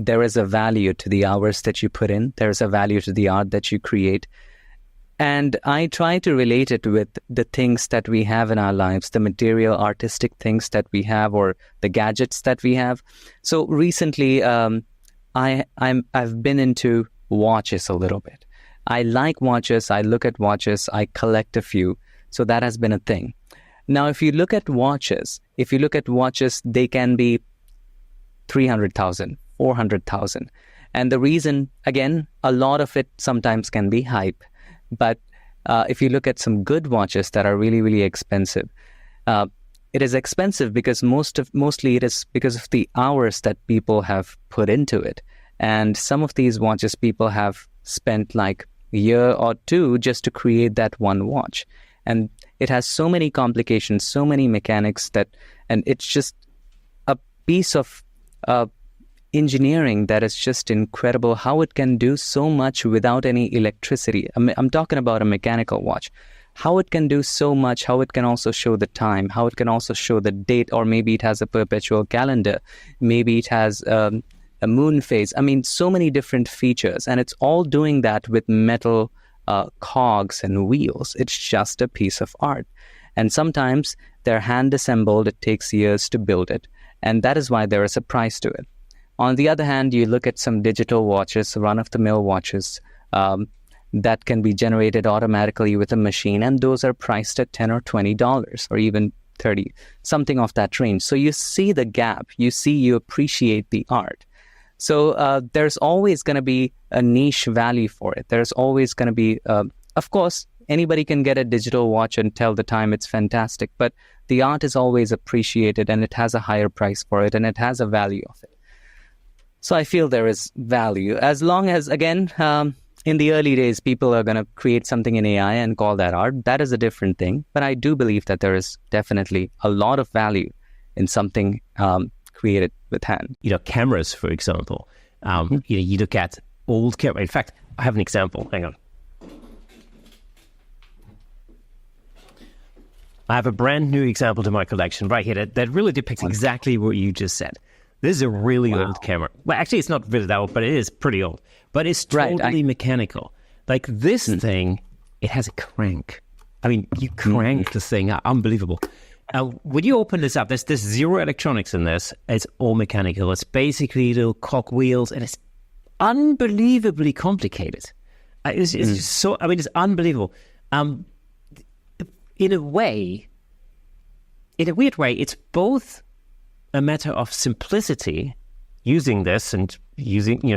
there is a value to the hours that you put in. There is a value to the art that you create. And I try to relate it with the things that we have in our lives, the material, artistic things that we have, or the gadgets that we have. So recently, I've been into watches a little bit. I like watches. I look at watches. I collect a few. So that has been a thing. Now, if you look at watches, they can be 300,000, 400,000. And the reason, again, a lot of it sometimes can be hype. But if you look at some good watches that are really, really expensive, it is expensive because mostly it is because of the hours that people have put into it. And some of these watches people have spent like a year or two just to create that one watch. And it has so many complications, so many mechanics and it's just a piece of engineering that is just incredible, how it can do so much without any electricity. I'm talking about a mechanical watch. How it can do so much, how it can also show the time, how it can also show the date, or maybe it has a perpetual calendar, maybe it has a moon phase. I mean, so many different features, and it's all doing that with metal cogs and wheels. It's just a piece of art. And sometimes they're hand assembled. It takes years to build it. And that is why there is a price to it. On the other hand, you look at some digital watches, run-of-the-mill watches that can be generated automatically with a machine, and those are priced at $10 or $20 or even $30, something of that range. So you see the gap. You appreciate the art. So there's always going to be a niche value for it. There's always going to be, of course, anybody can get a digital watch and tell the time. It's fantastic. But the art is always appreciated, and it has a higher price for it, and it has a value of it. So I feel there is value. As long as, again, in the early days, people are going to create something in AI and call that art. That is a different thing. But I do believe that there is definitely a lot of value in something created with hand. Cameras, for example. You look at old cameras. In fact, I have an example. Hang on. I have a brand new example to my collection right here that really depicts exactly what you just said. This is a really old camera. Well, actually, it's not really that old, but it is pretty old. But it's totally mechanical. Like this thing, it has a crank. I mean, you crank the thing, unbelievable. When you open this up, there's zero electronics in this. It's all mechanical. It's basically little cog wheels, and it's unbelievably complicated. It's just so, I mean, it's unbelievable. In a weird way, it's both a matter of simplicity, using this and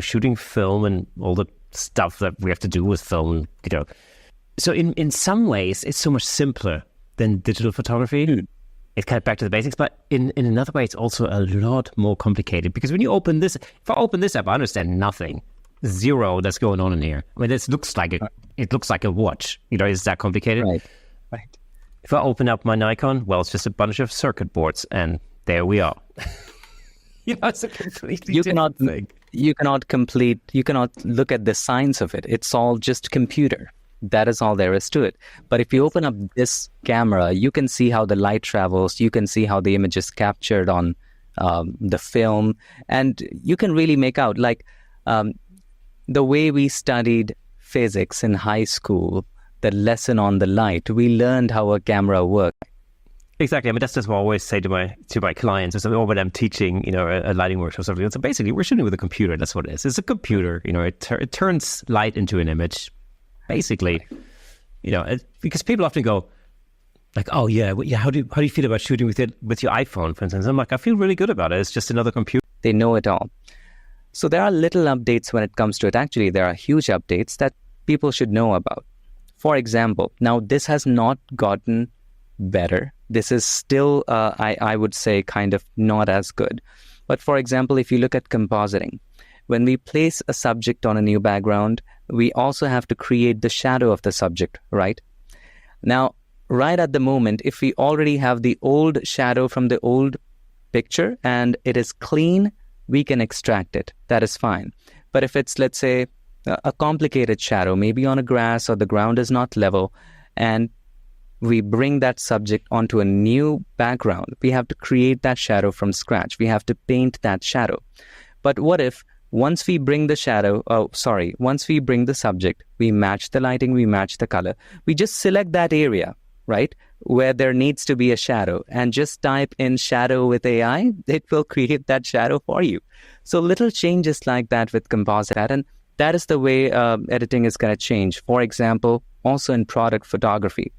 shooting film and all the stuff that we have to do with film, So in some ways, it's so much simpler than digital photography. It's kind of back to the basics, but in another way, it's also a lot more complicated, because when you open this, if I open this up, I understand nothing. Zero that's going on in here. I mean, it looks like a watch. Is that complicated? Right. If I open up my Nikon, well, it's just a bunch of circuit boards, and there we are. It's a completely different thing. You cannot look at the science of it. It's all just computer. That is all there is to it. But if you open up this camera, you can see how the light travels. You can see how the image is captured on the film. And you can really make out, like the way we studied physics in high school, the lesson on the light, we learned how a camera works. Exactly. I mean, that's just what I always say to my clients, or when I'm teaching, a lighting workshop or something. So basically, we're shooting with a computer. That's what it is. It's a computer. It turns light into an image. Basically, because people often go like, "Oh yeah, how do you feel about shooting with your iPhone, for instance?" I'm like, I feel really good about it. It's just another computer. They know it all. So there are little updates when it comes to it. Actually, there are huge updates that people should know about. For example, now this has not gotten better. This is still, I would say, kind of not as good. But for example, if you look at compositing, when we place a subject on a new background, we also have to create the shadow of the subject, right? Now, right at the moment, if we already have the old shadow from the old picture and it is clean, we can extract it. That is fine. But if it's, let's say, a complicated shadow, maybe on a grass or the ground is not level, and we bring that subject onto a new background, we have to create that shadow from scratch. We have to paint that shadow. But what if Once we bring the once we bring the subject, we match the lighting, we match the color. We just select that area, right, where there needs to be a shadow, and just type in shadow with AI. It will create that shadow for you. So little changes like that with composite, and that is the way editing is going to change. For example, also in product photography,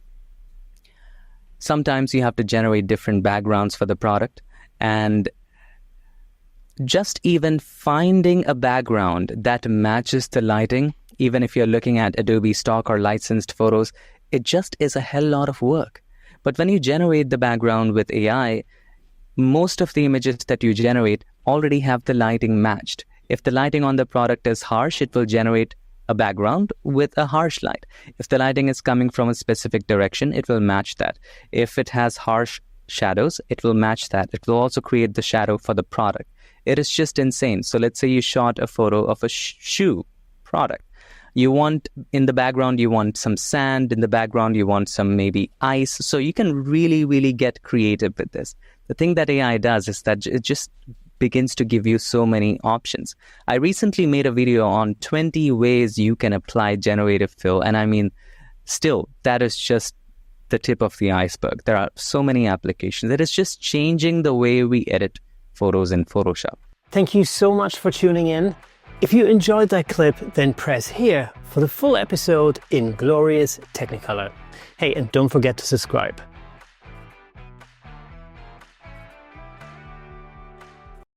sometimes you have to generate different backgrounds for the product, and just even finding a background that matches the lighting, even if you're looking at Adobe stock or licensed photos, it just is a hell lot of work. But when you generate the background with AI, most of the images that you generate already have the lighting matched. If the lighting on the product is harsh, it will generate a background with a harsh light. If the lighting is coming from a specific direction, it will match that. If it has harsh shadows, it will match that. It will also create the shadow for the product. It is just insane. So let's say you shot a photo of a shoe product. You want, in the background, you want some sand. In the background, you want some maybe ice. So you can really, really get creative with this. The thing that AI does is that it just begins to give you so many options. I recently made a video on 20 ways you can apply generative fill. And I mean, still, that is just the tip of the iceberg. There are so many applications. It is just changing the way we edit photos in Photoshop. Thank you so much for tuning in. If you enjoyed that clip, then press here for the full episode in glorious Technicolor. Hey, and don't forget to subscribe.